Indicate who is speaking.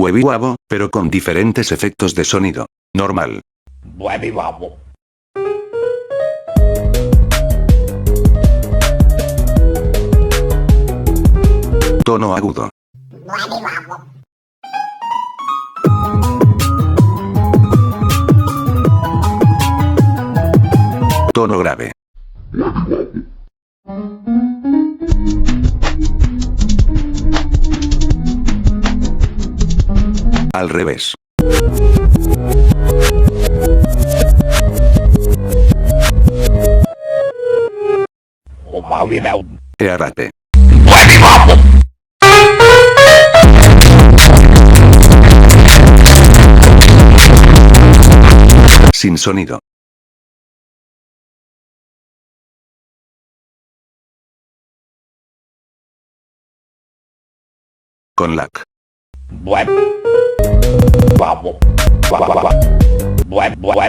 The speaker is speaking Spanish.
Speaker 1: Huevihuavo, pero con diferentes efectos de sonido. Normal.
Speaker 2: Huevihuavo.
Speaker 1: Tono agudo.
Speaker 2: Huevihuavo.
Speaker 1: Tono grave. Al revés.
Speaker 2: Huevihuavo.
Speaker 1: Earate.
Speaker 2: Huevihuavo.
Speaker 1: Sin sonido. Con lag.
Speaker 2: Huevihuavo. Huevihuavo.